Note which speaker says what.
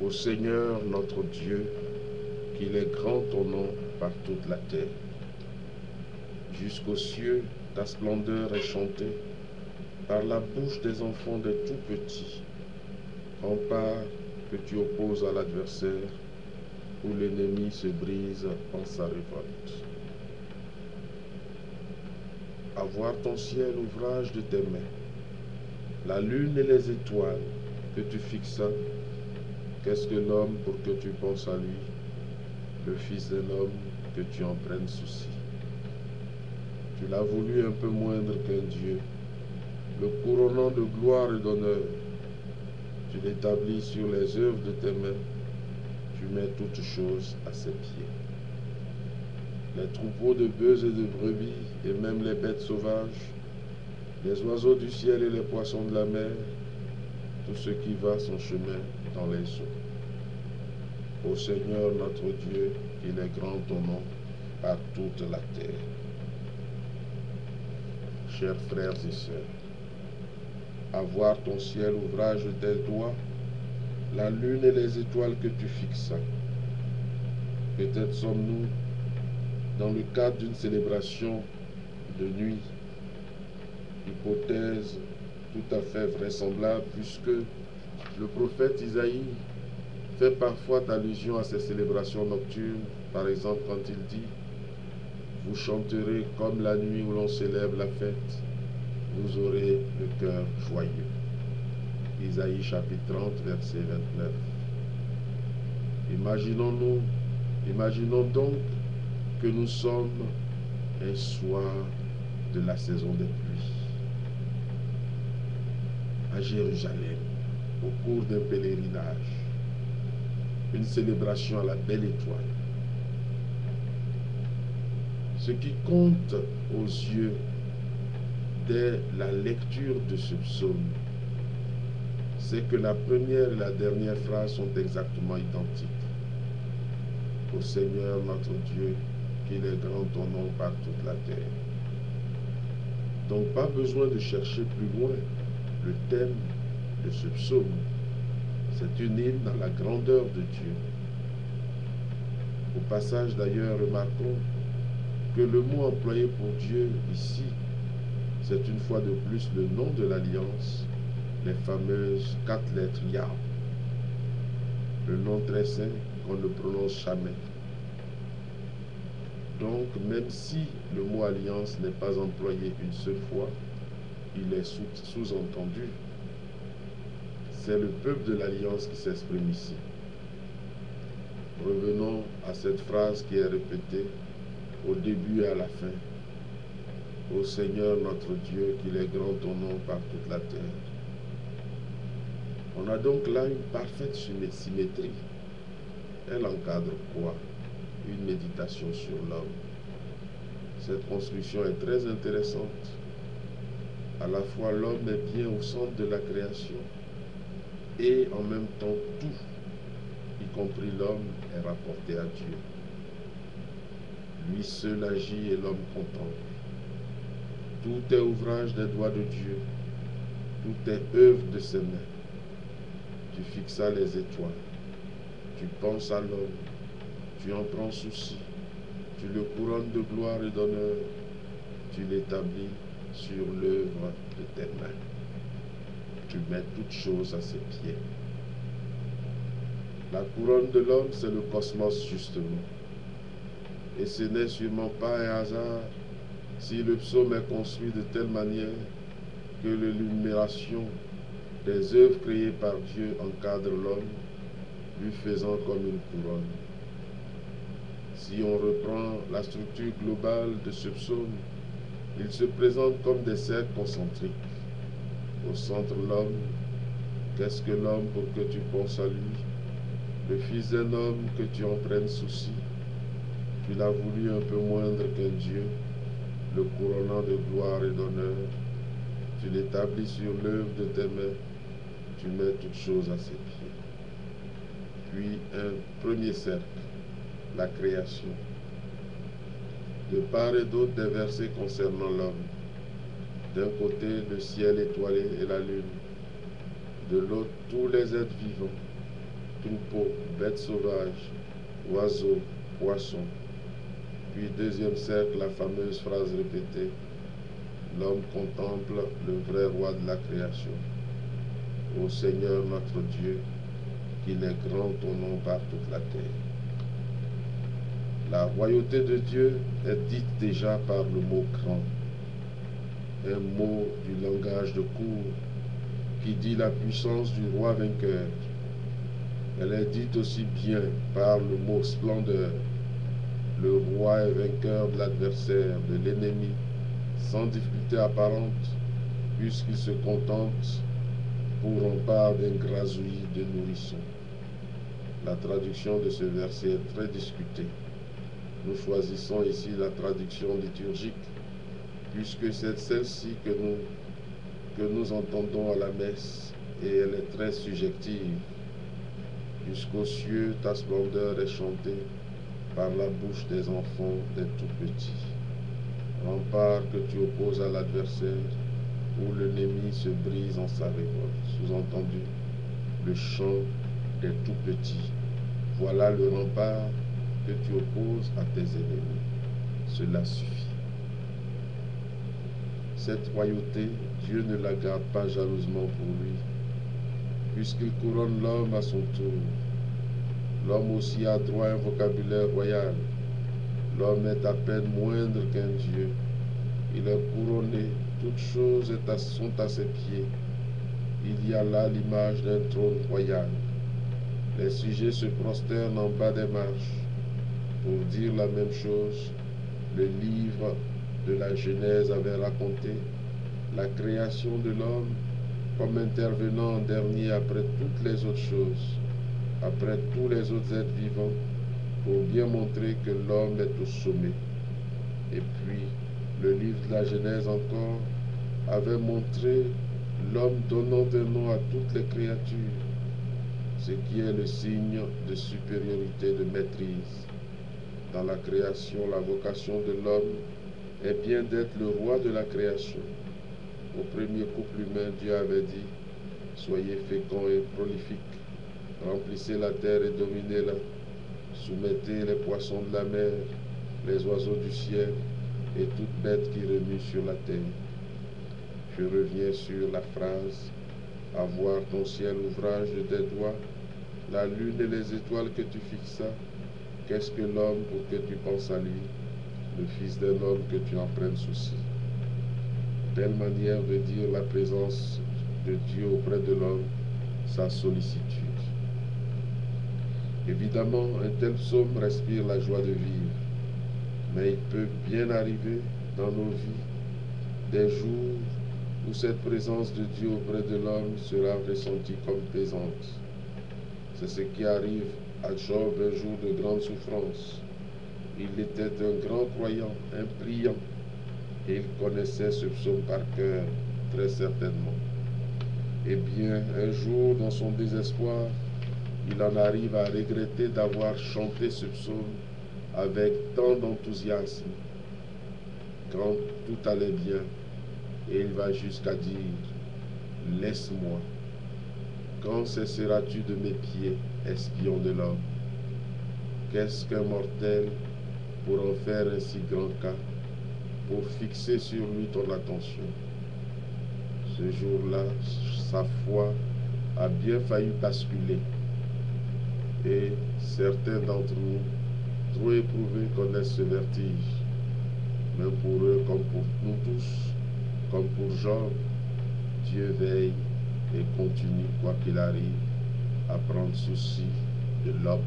Speaker 1: Ô Seigneur notre Dieu, qu'il est grand ton nom par toute la terre. Jusqu'aux cieux, ta splendeur est chantée par la bouche des enfants des tout petits. Rempart que tu opposes à l'adversaire, où l'ennemi se brise en sa révolte. À voir ton ciel, ouvrage de tes mains, la lune et les étoiles que tu fixas. Qu'est-ce que l'homme pour que tu penses à lui, le Fils de l'homme que tu en prennes souci? Tu l'as voulu un peu moindre qu'un Dieu, le couronnant de gloire et d'honneur. Tu l'établis sur les œuvres de tes mains, tu mets toutes choses à ses pieds. Les troupeaux de bœufs et de brebis, et même les bêtes sauvages, les oiseaux du ciel et les poissons de la mer, tout ce qui va son chemin dans les eaux. Ô Seigneur notre Dieu, qu'il est grand ton nom par toute la terre. Chers frères et sœurs, à voir ton ciel, ouvrage de tes doigts, la lune et les étoiles que tu fixas. Peut-être sommes-nous dans le cadre d'une célébration de nuit, hypothèse tout à fait vraisemblable, puisque le prophète Isaïe fait parfois allusion à ces célébrations nocturnes, par exemple quand il dit « Vous chanterez comme la nuit où l'on célèbre la fête, vous aurez le cœur joyeux ». Isaïe chapitre 30, verset 29. Imaginons donc que nous sommes un soir de la saison des pluies, à Jérusalem, au cours d'un pèlerinage, une célébration à la belle étoile. Ce qui compte aux yeux dès la lecture de ce psaume, c'est que la première et la dernière phrase sont exactement identiques. Ô Seigneur notre Dieu, qu'il est grand ton nom par toute la terre. Donc pas besoin de chercher plus loin le thème de ce psaume. C'est une hymne dans la grandeur de Dieu. Au passage d'ailleurs, remarquons que le mot employé pour Dieu ici, c'est une fois de plus le nom de l'alliance, les fameuses 4 lettres Yah. Le nom très saint qu'on ne prononce jamais. Donc, même si le mot alliance n'est pas employé une seule fois, il est sous-entendu. C'est le peuple de l'alliance qui s'exprime ici. Revenons à cette phrase qui est répétée au début et à la fin. Ô Seigneur notre Dieu, qu'il est grand ton nom par toute la terre. On a donc là une parfaite symétrie. Elle encadre quoi? Une méditation sur l'homme. Cette construction est très intéressante. À la fois l'homme est bien au centre de la création et en même temps tout, y compris l'homme, est rapporté à Dieu. Lui seul agit et l'homme contemple. Tout est ouvrage des doigts de Dieu. Tout est œuvre de ses mains. Tu fixas les étoiles. Tu penses à l'homme. Tu en prends souci. Tu le couronnes de gloire et d'honneur. Tu l'établis sur l'œuvre de tes mains. Tu mets toutes choses à ses pieds. La couronne de l'homme, c'est le cosmos justement. Et ce n'est sûrement pas un hasard si le psaume est construit de telle manière que l'énumération des œuvres créées par Dieu encadre l'homme, lui faisant comme une couronne. Si on reprend la structure globale de ce psaume, il se présente comme des cercles concentriques. Au centre, l'homme. Qu'est-ce que l'homme pour que tu penses à lui? Le Fils d'un homme, que tu en prennes souci. Tu l'as voulu un peu moindre qu'un Dieu, le couronnant de gloire et d'honneur. Tu l'établis sur l'œuvre de tes mains. Tu mets toutes choses à ses pieds. Puis un premier cercle, la création. De part et d'autre des versets concernant l'homme. D'un côté, le ciel étoilé et la lune. De l'autre, tous les êtres vivants, troupeaux, bêtes sauvages, oiseaux, poissons. Puis deuxième cercle, la fameuse phrase répétée, l'homme contemple le vrai roi de la création. Ô Seigneur notre Dieu, qu'il est grand ton nom par toute la terre. La royauté de Dieu est dite déjà par le mot grand, un mot du langage de cour qui dit la puissance du roi vainqueur. Elle est dite aussi bien par le mot splendeur. Le roi est vainqueur de l'adversaire, de l'ennemi, sans difficulté apparente, puisqu'il se contente pour rempart d'un grasouillis de nourrissons. La traduction de ce verset est très discutée. Nous choisissons ici la traduction liturgique, puisque c'est celle-ci que nous entendons à la messe, et elle est très subjective. Jusqu'aux cieux, ta splendeur est chantée par la bouche des enfants, des tout-petits. Rempart que tu opposes à l'adversaire, où l'ennemi se brise en sa révolte. Sous-entendu, le chant des tout-petits. Voilà le rempart que tu opposes à tes ennemis. Cela suffit. Cette royauté, Dieu ne la garde pas jalousement pour lui, puisqu'il couronne l'homme à son tour. L'homme aussi a droit à un vocabulaire royal. L'homme est à peine moindre qu'un Dieu. Il est couronné, toutes choses sont à ses pieds. Il y a là l'image d'un trône royal. Les sujets se prosternent en bas des marches. Pour dire la même chose, le livre de la Genèse avait raconté la création de l'homme comme intervenant en dernier après toutes les autres choses, après tous les autres êtres vivants, pour bien montrer que l'homme est au sommet. Et puis, le livre de la Genèse encore avait montré l'homme donnant un nom à toutes les créatures, ce qui est le signe de supériorité, de maîtrise. Dans la création, la vocation de l'homme est bien d'être le roi de la création. Au premier couple humain, Dieu avait dit, soyez féconds et prolifiques, remplissez la terre et dominez-la, soumettez les poissons de la mer, les oiseaux du ciel et toute bête qui remue sur la terre. Je reviens sur la phrase, avoir ton ciel ouvrage de tes doigts, la lune et les étoiles que tu fixas, qu'est-ce que l'homme pour que tu penses à lui, le fils d'un homme que tu en prennes souci. Telle manière veut dire la présence de Dieu auprès de l'homme, sa sollicitude. Évidemment, un tel psaume respire la joie de vivre, mais il peut bien arriver dans nos vies des jours où cette présence de Dieu auprès de l'homme sera ressentie comme pesante. C'est ce qui arrive à Job un jour de grande souffrance. Il était un grand croyant, un priant, et il connaissait ce psaume par cœur, très certainement. Eh bien, un jour, dans son désespoir, il en arrive à regretter d'avoir chanté ce psaume avec tant d'enthousiasme, quand tout allait bien, et il va jusqu'à dire, « Laisse-moi, quand cesseras-tu de mes pieds, espion de l'homme? Qu'est-ce qu'un mortel pour en faire un si grand cas, pour fixer sur lui ton attention? » Ce jour-là, sa foi a bien failli basculer. Et certains d'entre nous, trop éprouvés, connaissent ce vertige. Même pour eux, comme pour nous tous, comme pour Job, Dieu veille et continue, quoi qu'il arrive, à prendre souci de l'homme.